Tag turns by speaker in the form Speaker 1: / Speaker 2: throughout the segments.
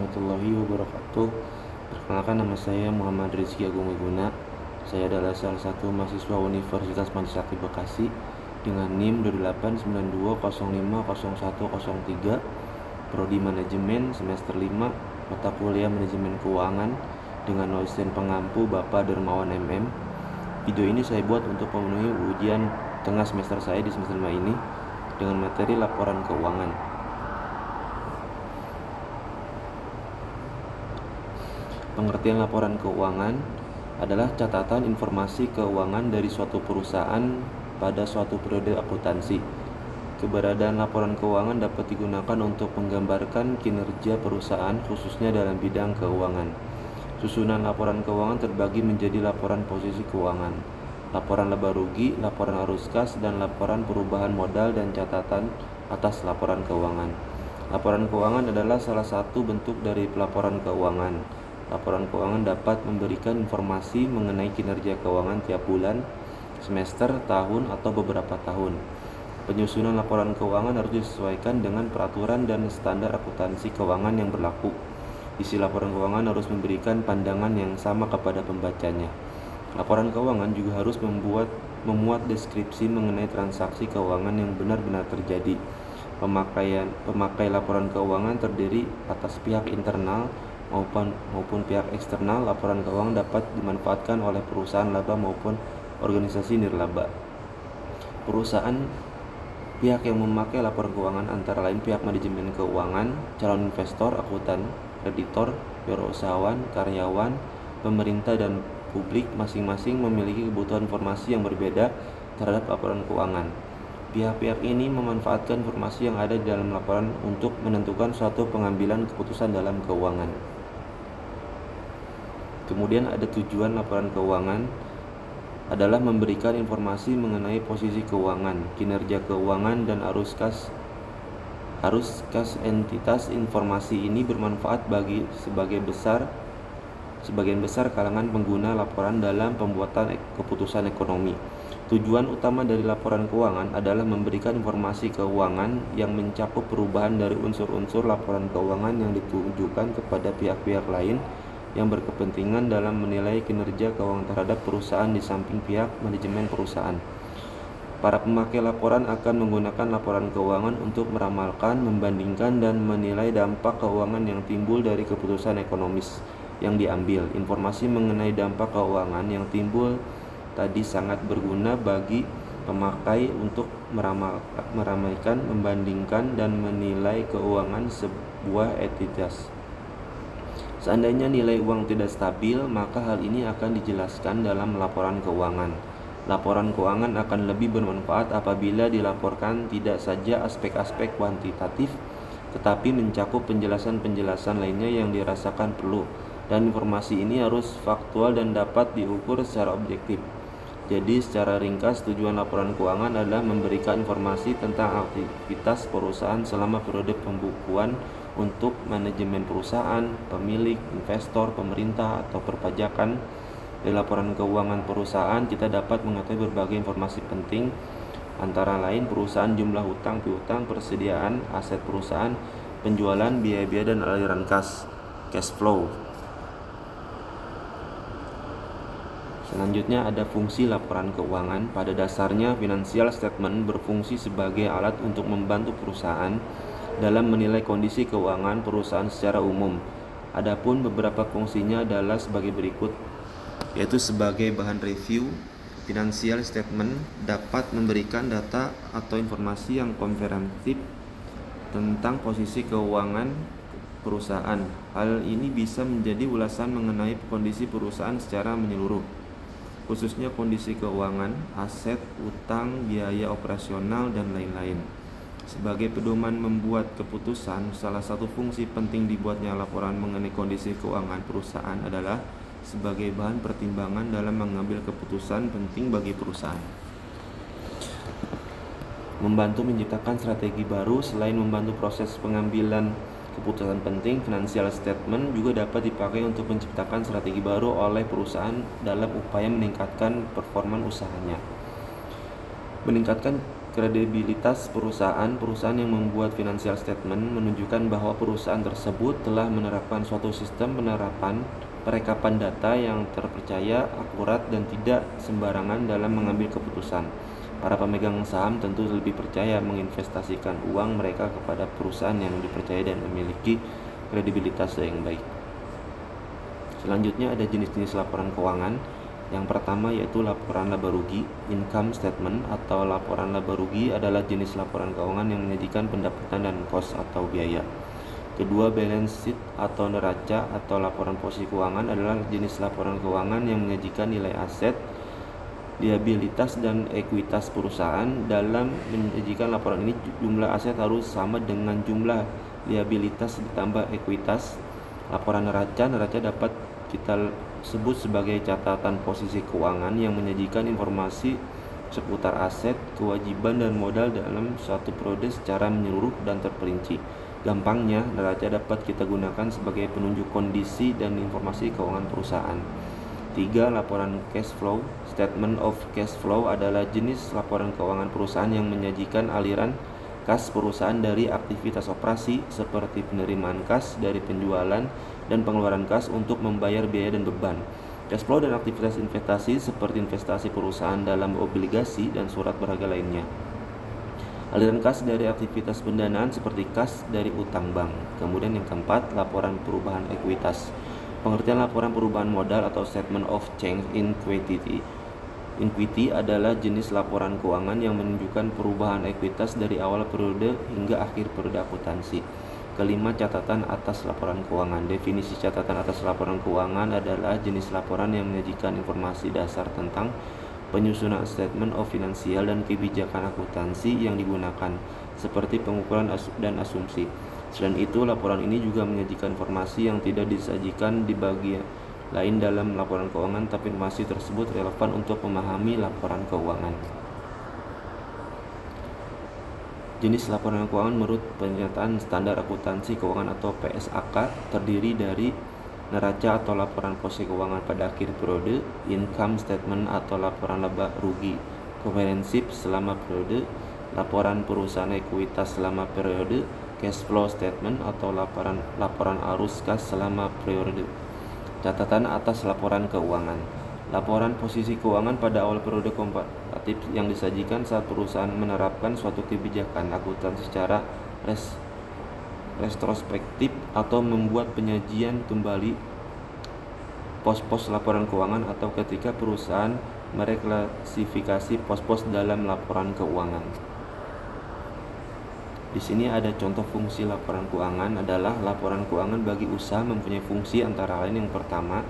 Speaker 1: warahmatullahi wabarakatuh. Perkenalkan, nama saya Muhammad Rizky Agung Wiguna. Saya adalah salah satu mahasiswa Universitas Mandisakti Bekasi dengan NIM 2892050103, Prodi Manajemen semester 5, mata kuliah Manajemen Keuangan dengan dosen pengampu Bapak Dermawan MM. Video ini saya buat untuk memenuhi ujian tengah semester saya di semester 5 ini dengan materi laporan keuangan. Pengertian laporan keuangan adalah catatan informasi keuangan dari suatu perusahaan pada suatu periode akuntansi. Keberadaan laporan keuangan dapat digunakan untuk menggambarkan kinerja perusahaan khususnya dalam bidang keuangan. Susunan laporan keuangan terbagi menjadi laporan posisi keuangan, laporan laba rugi, laporan arus kas, dan laporan perubahan modal dan catatan atas laporan keuangan. Laporan keuangan adalah salah satu bentuk dari pelaporan keuangan. Laporan keuangan dapat memberikan informasi mengenai kinerja keuangan tiap bulan, semester, tahun, atau beberapa tahun. Penyusunan laporan keuangan harus disesuaikan dengan peraturan dan standar akuntansi keuangan yang berlaku. Isi laporan keuangan harus memberikan pandangan yang sama kepada pembacanya. Laporan keuangan juga harus memuat deskripsi mengenai transaksi keuangan yang benar-benar terjadi. Pemakai laporan keuangan terdiri atas pihak internal maupun pihak eksternal. Laporan keuangan dapat dimanfaatkan oleh perusahaan laba maupun organisasi nirlaba. Pihak yang memakai laporan keuangan antara lain pihak manajemen keuangan, calon investor, akuntan, kreditor, wirausahawan, karyawan, pemerintah, dan publik. Masing-masing memiliki kebutuhan informasi yang berbeda terhadap laporan keuangan. Pihak-pihak ini memanfaatkan informasi yang ada di dalam laporan untuk menentukan suatu pengambilan keputusan dalam keuangan. Kemudian ada tujuan laporan keuangan adalah memberikan informasi mengenai posisi keuangan, kinerja keuangan, dan arus kas entitas. Informasi ini bermanfaat bagi sebagian besar kalangan pengguna laporan dalam pembuatan keputusan ekonomi. Tujuan utama dari laporan keuangan adalah memberikan informasi keuangan yang mencakup perubahan dari unsur-unsur laporan keuangan yang ditujukan kepada pihak-pihak lain yang berkepentingan dalam menilai kinerja keuangan terhadap perusahaan di samping pihak manajemen perusahaan. Para pemakai laporan akan menggunakan laporan keuangan untuk meramalkan, membandingkan, dan menilai dampak keuangan yang timbul dari keputusan ekonomis yang diambil. Informasi mengenai dampak keuangan yang timbul tadi sangat berguna bagi pemakai untuk meramaikan, membandingkan, dan menilai keuangan sebuah entitas. Seandainya nilai uang tidak stabil, maka hal ini akan dijelaskan dalam laporan keuangan. Laporan keuangan akan lebih bermanfaat apabila dilaporkan tidak saja aspek-aspek kuantitatif, tetapi mencakup penjelasan-penjelasan lainnya yang dirasakan perlu, dan informasi ini harus faktual dan dapat diukur secara objektif. Jadi secara ringkas, tujuan laporan keuangan adalah memberikan informasi tentang aktivitas perusahaan selama periode pembukuan untuk manajemen perusahaan, pemilik, investor, pemerintah, atau perpajakan. Dari laporan keuangan perusahaan kita dapat mengetahui berbagai informasi penting, antara lain perusahaan, jumlah hutang piutang, persediaan aset perusahaan, penjualan, biaya-biaya, dan aliran cash flow. Selanjutnya ada fungsi laporan keuangan. Pada dasarnya, financial statement berfungsi sebagai alat untuk membantu perusahaan dalam menilai kondisi keuangan perusahaan secara umum. Adapun beberapa fungsinya adalah sebagai berikut, yaitu sebagai bahan review. Financial statement dapat memberikan data atau informasi yang komprehensif tentang posisi keuangan perusahaan. Hal ini bisa menjadi ulasan mengenai kondisi perusahaan secara menyeluruh, khususnya kondisi keuangan, aset, utang, biaya operasional, dan lain-lain. Sebagai pedoman membuat keputusan, salah satu fungsi penting dibuatnya laporan mengenai kondisi keuangan perusahaan adalah sebagai bahan pertimbangan dalam mengambil keputusan penting bagi perusahaan. Membantu menciptakan strategi baru. Selain membantu proses pengambilan keputusan penting, financial statement juga dapat dipakai untuk menciptakan strategi baru oleh perusahaan dalam upaya meningkatkan performa usahanya. Meningkatkan Kredibilitas perusahaan yang membuat financial statement menunjukkan bahwa perusahaan tersebut telah menerapkan suatu sistem perekapan data yang terpercaya, akurat, dan tidak sembarangan dalam mengambil keputusan. Para pemegang saham tentu lebih percaya menginvestasikan uang mereka kepada perusahaan yang dipercaya dan memiliki kredibilitas yang baik. Selanjutnya ada jenis-jenis laporan keuangan. Yang pertama yaitu laporan laba rugi. Income statement atau laporan laba rugi adalah jenis laporan keuangan yang menyajikan pendapatan dan kos atau biaya. Kedua, balance sheet atau neraca atau laporan posisi keuangan adalah jenis laporan keuangan yang menyajikan nilai aset, liabilitas, dan ekuitas perusahaan. Dalam menyajikan laporan ini, jumlah aset harus sama dengan jumlah liabilitas ditambah ekuitas. Laporan neraca dapat kita sebut sebagai catatan posisi keuangan yang menyajikan informasi seputar aset, kewajiban, dan modal dalam suatu periode secara menyeluruh dan terperinci. Gampangnya, neraca dapat kita gunakan sebagai penunjuk kondisi dan informasi keuangan perusahaan. 3. Laporan cash flow. Statement of cash flow adalah jenis laporan keuangan perusahaan yang menyajikan aliran kas perusahaan dari aktivitas operasi seperti penerimaan kas dari penjualan dan pengeluaran kas untuk membayar biaya dan beban. Cash flow dan aktivitas investasi seperti investasi perusahaan dalam obligasi dan surat berharga lainnya. Aliran kas dari aktivitas pendanaan seperti kas dari utang bank. Kemudian yang keempat, laporan perubahan ekuitas. Pengertian laporan perubahan modal atau statement of change in equity adalah jenis laporan keuangan yang menunjukkan perubahan ekuitas dari awal periode hingga akhir periode akuntansi. Kelima, catatan atas laporan keuangan. Definisi catatan atas laporan keuangan adalah jenis laporan yang menyajikan informasi dasar tentang penyusunan statement of finansial dan kebijakan akuntansi yang digunakan, seperti pengukuran dan asumsi. Selain itu, laporan ini juga menyajikan informasi yang tidak disajikan di bagian lain dalam laporan keuangan, tapi informasi tersebut relevan untuk memahami laporan keuangan. Jenis laporan keuangan menurut pernyataan standar akuntansi keuangan atau PSAK terdiri dari neraca atau laporan posisi keuangan pada akhir periode, income statement atau laporan laba rugi komprehensif selama periode, laporan perusahaan ekuitas selama periode, cash flow statement atau laporan arus kas selama periode. Catatan atas laporan keuangan. Laporan posisi keuangan pada awal periode komparatif yang disajikan saat perusahaan menerapkan suatu kebijakan akuntansi secara retrospektif atau membuat penyajian kembali pos-pos laporan keuangan atau ketika perusahaan mereklasifikasi pos-pos dalam laporan keuangan. Di sini ada contoh fungsi laporan keuangan adalah laporan keuangan bagi usaha mempunyai fungsi antara lain yang pertama,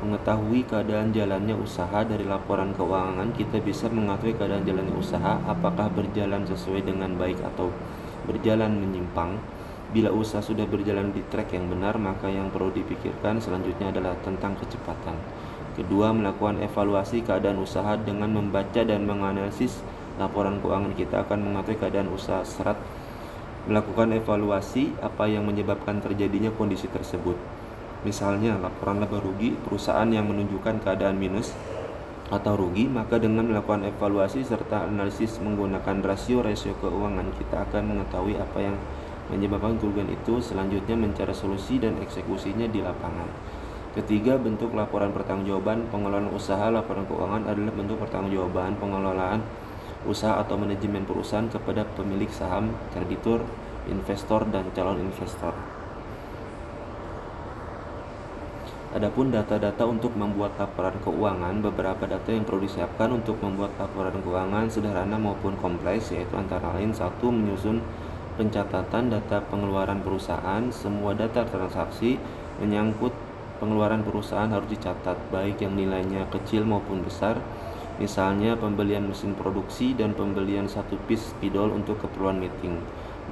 Speaker 1: mengetahui keadaan jalannya usaha. Dari laporan keuangan kita bisa mengetahui keadaan jalannya usaha, apakah berjalan sesuai dengan baik atau berjalan menyimpang. Bila usaha sudah berjalan di track yang benar, maka yang perlu dipikirkan selanjutnya adalah tentang kecepatan. Kedua, melakukan evaluasi keadaan usaha. Dengan membaca dan menganalisis laporan keuangan kita akan mengetahui keadaan usaha serat melakukan evaluasi apa yang menyebabkan terjadinya kondisi tersebut. Misalnya, laporan laba rugi perusahaan yang menunjukkan keadaan minus atau rugi, maka dengan melakukan evaluasi serta analisis menggunakan rasio keuangan, kita akan mengetahui apa yang menyebabkan kerugian itu. Selanjutnya, mencari solusi dan eksekusinya di lapangan. Ketiga, bentuk laporan pertanggungjawaban pengelolaan usaha. Laporan keuangan adalah bentuk pertanggungjawaban pengelolaan usaha atau manajemen perusahaan kepada pemilik saham, kreditur, investor, dan calon investor. Adapun data-data untuk membuat laporan keuangan, beberapa data yang perlu disiapkan untuk membuat laporan keuangan sederhana maupun kompleks, yaitu antara lain: 1. Menyusun pencatatan data pengeluaran perusahaan. Semua data transaksi menyangkut pengeluaran perusahaan harus dicatat, baik yang nilainya kecil maupun besar. Misalnya pembelian mesin produksi dan pembelian satu piece spidol untuk keperluan meeting.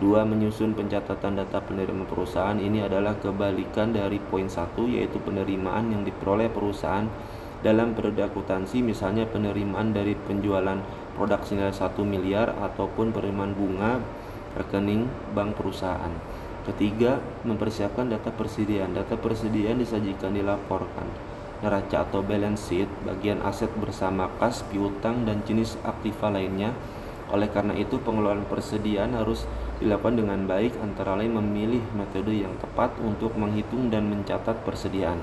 Speaker 1: 2. Menyusun pencatatan data penerimaan perusahaan. Ini adalah kebalikan dari poin 1, yaitu penerimaan yang diperoleh perusahaan dalam periode akuntansi, misalnya penerimaan dari penjualan produk senilai 1 miliar ataupun penerimaan bunga rekening bank perusahaan. Ketiga, mempersiapkan data persediaan. Data persediaan disajikan dilaporkan neraca atau balance sheet, bagian aset bersama kas, piutang, dan jenis aktiva lainnya. Oleh karena itu, pengelolaan persediaan harus dilakukan dengan baik, antara lain memilih metode yang tepat untuk menghitung dan mencatat persediaan.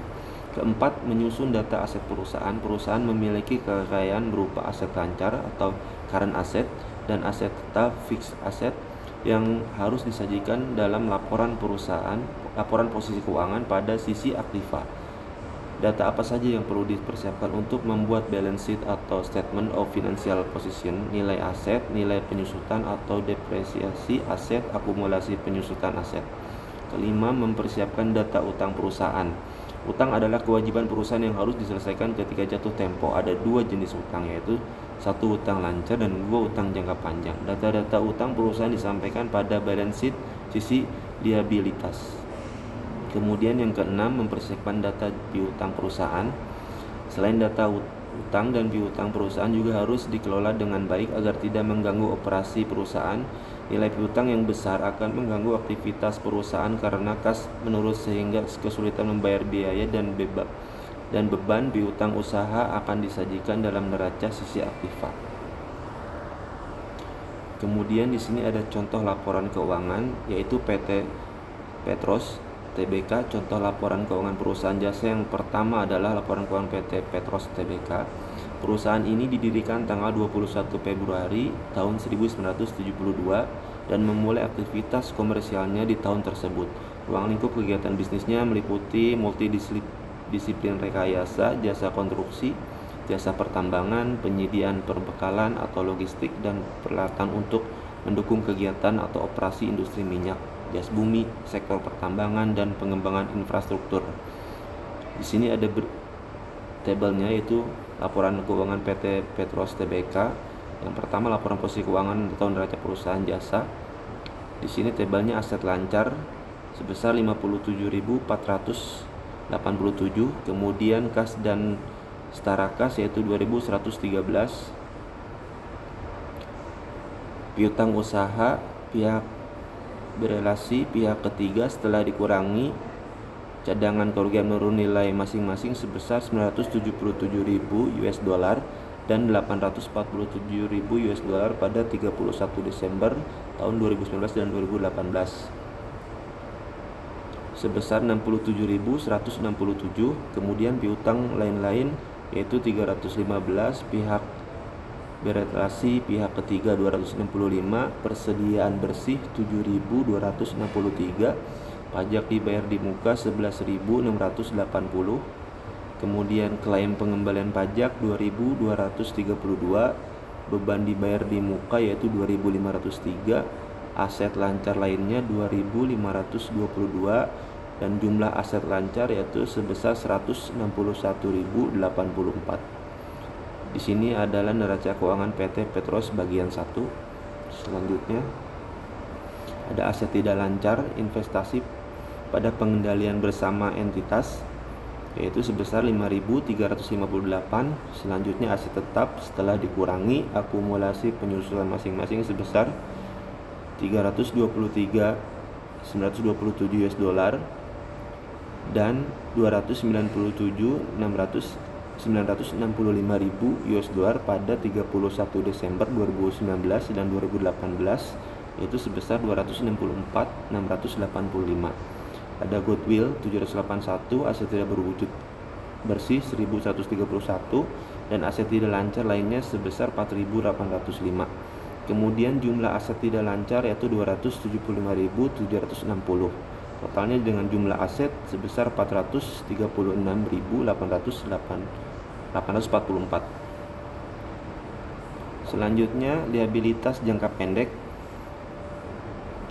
Speaker 1: Keempat, menyusun data aset perusahaan. Perusahaan memiliki kekayaan berupa aset lancar atau current asset dan aset tetap fixed asset yang harus disajikan dalam laporan posisi keuangan pada sisi aktiva. Data apa saja yang perlu dipersiapkan untuk membuat balance sheet atau statement of financial position, nilai aset, nilai penyusutan atau depresiasi aset, akumulasi penyusutan aset. Kelima, mempersiapkan data utang perusahaan. Utang adalah kewajiban perusahaan yang harus diselesaikan ketika jatuh tempo. Ada dua jenis utang, yaitu satu utang lancar dan dua utang jangka panjang. Data-data utang perusahaan disampaikan pada balance sheet sisi liabilitas. Kemudian yang keenam, mempersiapkan data piutang perusahaan. Selain data utang dan piutang, perusahaan juga harus dikelola dengan baik agar tidak mengganggu operasi perusahaan. Nilai piutang yang besar akan mengganggu aktivitas perusahaan karena kas menurun sehingga kesulitan membayar biaya dan beban piutang usaha akan disajikan dalam neraca sisi aktiva. Kemudian di sini ada contoh laporan keuangan, yaitu PT Petros Tbk. Contoh laporan keuangan perusahaan jasa yang pertama adalah laporan keuangan PT Petros Tbk. Perusahaan ini didirikan tanggal 21 Februari tahun 1972 dan memulai aktivitas komersialnya di tahun tersebut. Ruang lingkup kegiatan bisnisnya meliputi multidisiplin rekayasa, jasa konstruksi, jasa pertambangan, penyediaan perbekalan atau logistik, dan peralatan untuk mendukung kegiatan atau operasi industri minyak, gas bumi, sektor pertambangan, dan pengembangan infrastruktur. Di sini ada tabelnya, yaitu laporan keuangan PT Petros Tbk. Yang pertama, laporan posisi keuangan tahun neraca perusahaan jasa. Di sini tabelnya aset lancar sebesar 57.487, kemudian kas dan setara kas yaitu 2.113, piutang usaha pihak berelasi pihak ketiga setelah dikurangi cadangan kerugian menurun nilai masing-masing sebesar 977.000 US dollar dan 847.000 US dollar pada 31 Desember tahun 2019 dan 2018 sebesar 67.167. Kemudian piutang lain-lain yaitu 315, pihak berelasi pihak ketiga 265, persediaan bersih 7.263, pajak dibayar di muka 11.680, kemudian klaim pengembalian pajak 2.232, beban dibayar di muka yaitu 2.503, aset lancar lainnya 2.522, dan jumlah aset lancar yaitu sebesar 161.084. Di sini adalah neraca keuangan PT Petros bagian 1. Selanjutnya ada aset tidak lancar investasi pada pengendalian bersama entitas yaitu sebesar 5.358. Selanjutnya aset tetap setelah dikurangi akumulasi penyusutan masing-masing sebesar 323.927 US dollar dan 297.965.000 US dollar pada 31 Desember 2019 dan 2018 yaitu sebesar 264.685. Ada goodwill 781, aset tidak berwujud bersih 1.131, dan aset tidak lancar lainnya sebesar 4.805. Kemudian jumlah aset tidak lancar yaitu 275.760. Totalnya dengan jumlah aset sebesar 436.844. Selanjutnya liabilitas jangka pendek.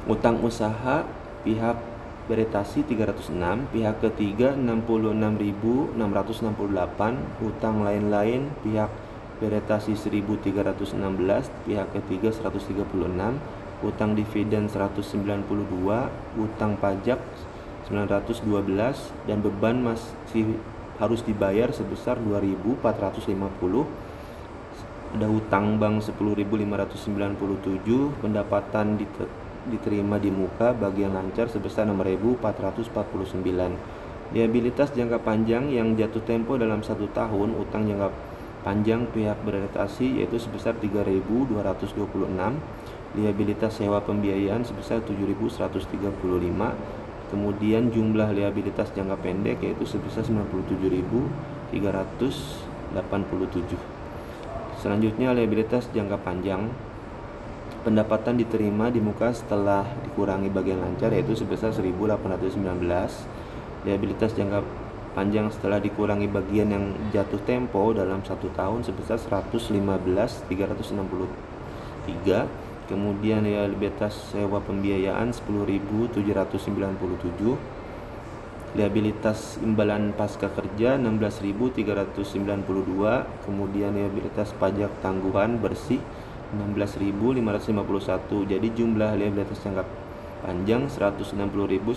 Speaker 1: Utang usaha pihak beretasi 306, pihak ketiga 66.668, utang lain-lain pihak beretasi 1.316, pihak ketiga 136, utang dividen 192, utang pajak 912, dan beban masih harus dibayar sebesar 2.450. Ada utang bank 10.597, pendapatan diterima di muka bagian lancar sebesar 6.449. Liabilitas jangka panjang yang jatuh tempo dalam 1 tahun, utang jangka panjang pihak beradaptasi yaitu sebesar 3.226, liabilitas sewa pembiayaan sebesar 7.135, kemudian jumlah liabilitas jangka pendek yaitu sebesar 97.387. Selanjutnya liabilitas jangka panjang. Pendapatan diterima di muka setelah dikurangi bagian lancar yaitu sebesar 1.819. Liabilitas jangka panjang setelah dikurangi bagian yang jatuh tempo dalam 1 tahun sebesar 115.363. Kemudian liabilitas sewa pembiayaan 10.797. Liabilitas imbalan pasca kerja 16.392. Kemudian liabilitas pajak tangguhan bersih 16.551. Jadi jumlah liabilitas jangka panjang 160.922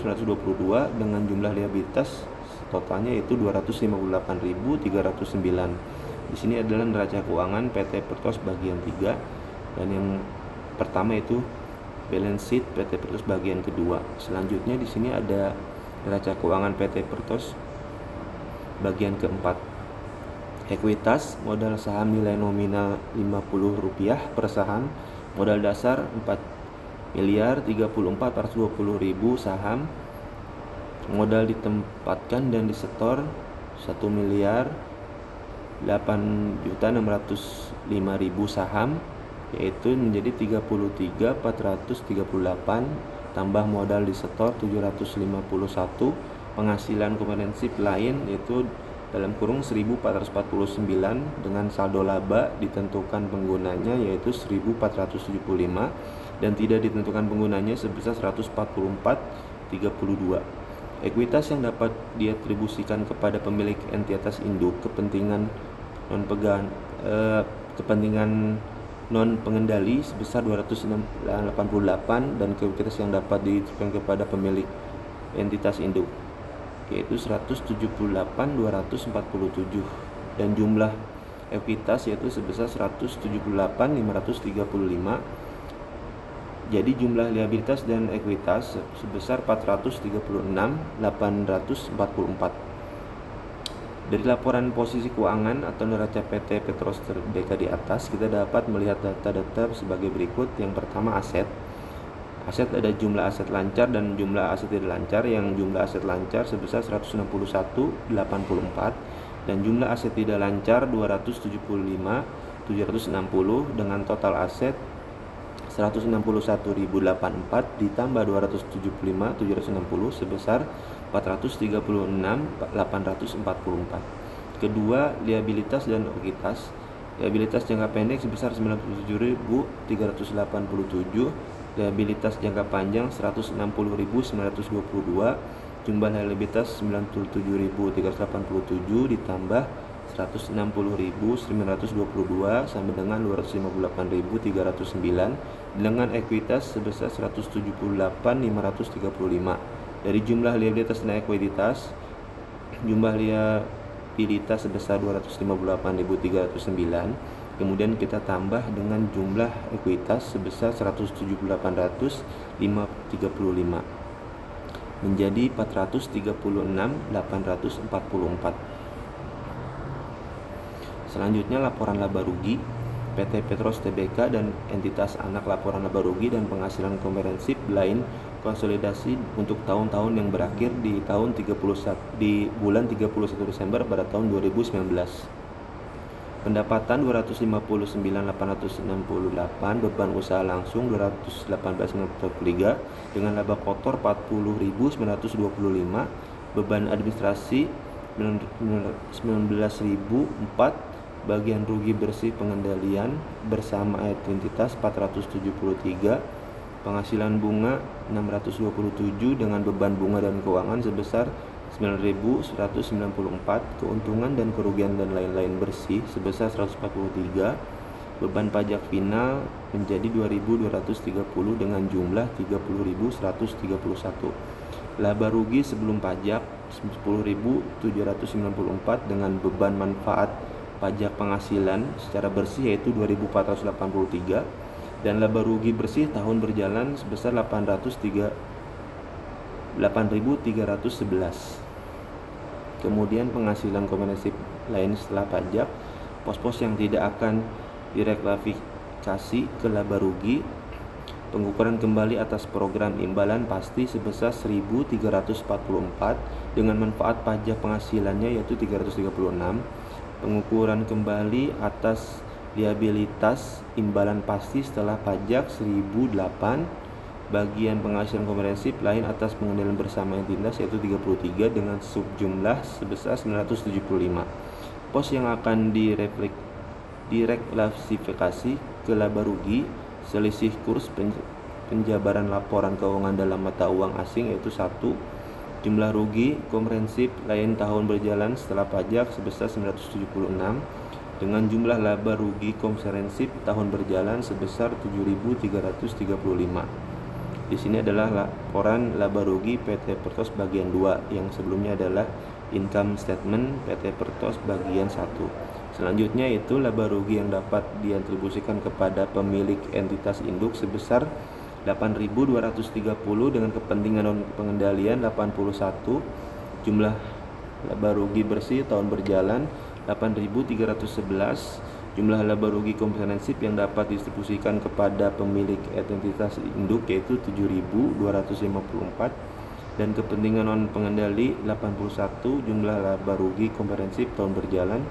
Speaker 1: dengan jumlah liabilitas totalnya yaitu 258.309. Di sini adalah neraca keuangan PT Pertos bagian 3 dan yang pertama itu balance sheet PT Pertos bagian kedua. Selanjutnya di sini ada neraca keuangan PT Pertos bagian keempat. Ekuitas, modal saham nilai nominal Rp50 per saham, modal dasar 4.034.420.000 saham, modal ditempatkan dan disetor 1.8.605.000 saham, yaitu menjadi 33.438 tambah modal disetor 751, penghasilan komprehensif lain yaitu dalam kurung 1.449 dengan saldo laba ditentukan penggunanya yaitu 1.475 dan tidak ditentukan penggunanya sebesar 144.32. Ekuitas yang dapat diatribusikan kepada pemilik entitas induk kepentingan non pengendali sebesar 288 dan ekuitas yang dapat diatribusikan kepada pemilik entitas induk yaitu 178.247 dan jumlah ekuitas yaitu sebesar 178.535. Jadi jumlah liabilitas dan ekuitas sebesar 436.844. Dari laporan posisi keuangan atau neraca PT Petros Tbk di atas kita dapat melihat data-data sebagai berikut. Yang pertama aset. Aset ada jumlah aset lancar dan jumlah aset tidak lancar. Yang jumlah aset lancar sebesar 161.84 dan jumlah aset tidak lancar 275.760 dengan total aset 161.084 ditambah 275.760 sebesar 436.844. Kedua, liabilitas dan ekuitas. Liabilitas jangka pendek sebesar 97.387, liabilitas jangka panjang 160.922, jumlah liabilitas 97.387 ditambah 160.922 sama dengan 258.309 dengan ekuitas sebesar 178.535. Dari jumlah liabilitas dan ekuitas, jumlah liabilitas sebesar 258.309. Kemudian kita tambah dengan jumlah ekuitas sebesar 178.535 menjadi 436.844. Selanjutnya laporan laba rugi. PT Petros Tbk dan entitas anak laporan laba rugi dan penghasilan komprehensif lain konsolidasi untuk tahun-tahun yang berakhir di bulan 31 Desember pada tahun 2019. Pendapatan 259.868, beban usaha langsung 218.943 dengan laba kotor 40.925, beban administrasi 19.004, bagian rugi bersih pengendalian bersama entitas 473, penghasilan bunga 627 dengan beban bunga dan keuangan sebesar 9.194, keuntungan dan kerugian dan lain-lain bersih sebesar 143, beban pajak final menjadi 2.230 dengan jumlah 30.131, laba rugi sebelum pajak 10.794 dengan beban manfaat pajak penghasilan secara bersih yaitu 2.483 dan laba rugi bersih tahun berjalan sebesar 8.311. Kemudian penghasilan komprehensif lain setelah pajak Pos-pos yang tidak akan direklasifikasi ke laba rugi: pengukuran kembali atas program imbalan pasti sebesar 1.344 dengan manfaat pajak penghasilannya yaitu 336. Pengukuran kembali atas liabilitas imbalan pasti setelah pajak 1.008. Bagian penghasilan komprehensif lain atas pengendalian bersama yang tindas yaitu 33 dengan subjumlah sebesar 975. Pos yang akan direklasifikasi ke laba rugi: selisih kurs penjabaran laporan keuangan dalam mata uang asing yaitu 1. Jumlah rugi komprehensif lain tahun berjalan setelah pajak sebesar 976 dengan jumlah laba rugi komprehensif tahun berjalan sebesar 7.335. Di sini adalah laporan laba rugi PT Pertos bagian 2, yang sebelumnya adalah income statement PT Pertos bagian 1. Selanjutnya itu laba rugi yang dapat diatribusikan kepada pemilik entitas induk sebesar 8.230 dengan kepentingan non pengendalian 81. Jumlah laba rugi bersih tahun berjalan 8.311. Jumlah laba rugi komprehensif yang dapat didistribusikan kepada pemilik entitas induk yaitu 7.254 dan kepentingan non pengendali 81. Jumlah laba rugi komprehensif tahun berjalan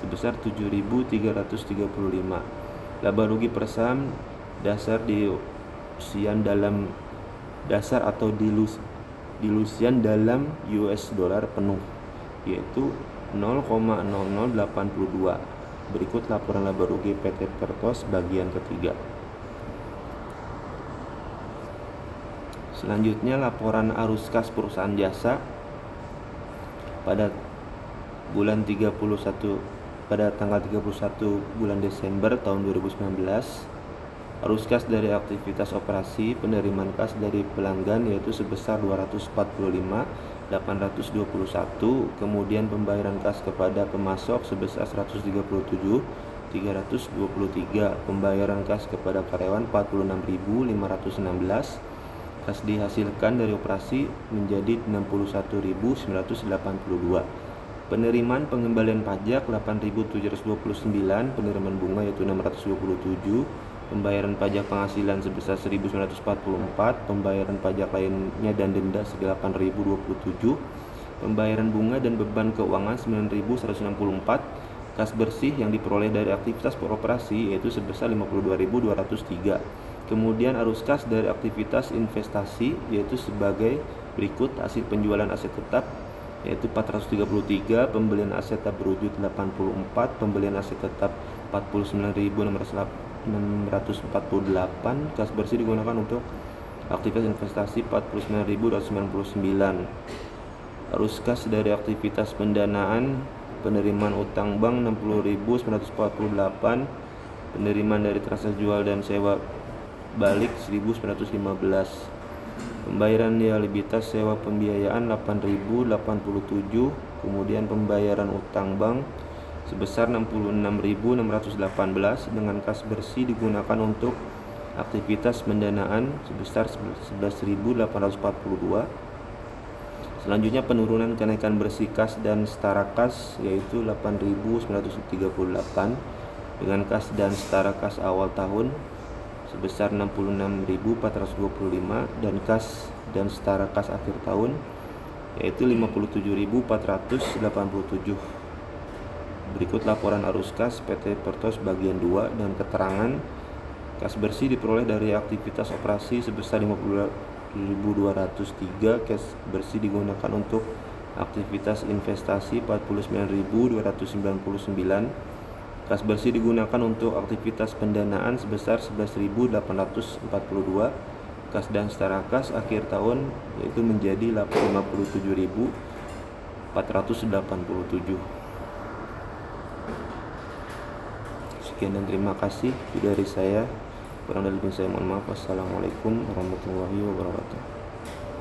Speaker 1: sebesar 7.335. Laba rugi per saham dasar dilusian dalam dasar atau dilusian dalam US dollar penuh yaitu 0,0082. Berikut laporan laba rugi PT Pertos bagian ketiga. Selanjutnya laporan arus kas perusahaan jasa pada tanggal 31 bulan Desember tahun 2019. Arus kas dari aktivitas operasi penerimaan kas dari pelanggan yaitu sebesar 245.821, kemudian pembayaran kas kepada pemasok sebesar 137.323, pembayaran kas kepada karyawan 46.516, kas dihasilkan dari operasi menjadi 61.982, penerimaan pengembalian pajak 8.729, penerimaan bunga yaitu 627, pembayaran pajak penghasilan sebesar 1.944, pembayaran pajak lainnya dan denda 8.027, pembayaran bunga dan beban keuangan 9.164, kas bersih yang diperoleh dari aktivitas beroperasi yaitu sebesar 52.203. Kemudian arus kas dari aktivitas investasi yaitu sebagai berikut: hasil penjualan aset tetap yaitu 433, pembelian aset tak berwujud 84, pembelian aset tetap 49.648, kas bersih digunakan untuk aktivitas investasi 49.299. Arus kas dari aktivitas pendanaan: penerimaan utang bank 60.948, penerimaan dari transaksi jual dan sewa balik 1.915, pembayaran liabilitas sewa pembiayaan 8.087, kemudian pembayaran utang bank sebesar 66.618 dengan kas bersih digunakan untuk aktivitas pendanaan sebesar 11.842. Selanjutnya penurunan kenaikan bersih kas dan setara kas yaitu 8.938 dengan kas dan setara kas awal tahun sebesar 66.425 dan kas dan setara kas akhir tahun yaitu 57.487. Berikut laporan arus kas PT Pertos bagian 2 dan keterangan kas bersih diperoleh dari aktivitas operasi sebesar 50.203, kas bersih digunakan untuk aktivitas investasi 49.299, kas bersih digunakan untuk aktivitas pendanaan sebesar 11.842, kas dan setara kas akhir tahun yaitu menjadi 57.487. Sekian dan terima kasih dari saya. Kurang lebih saya mohon maaf. Wassalamualaikum warahmatullahi wabarakatuh.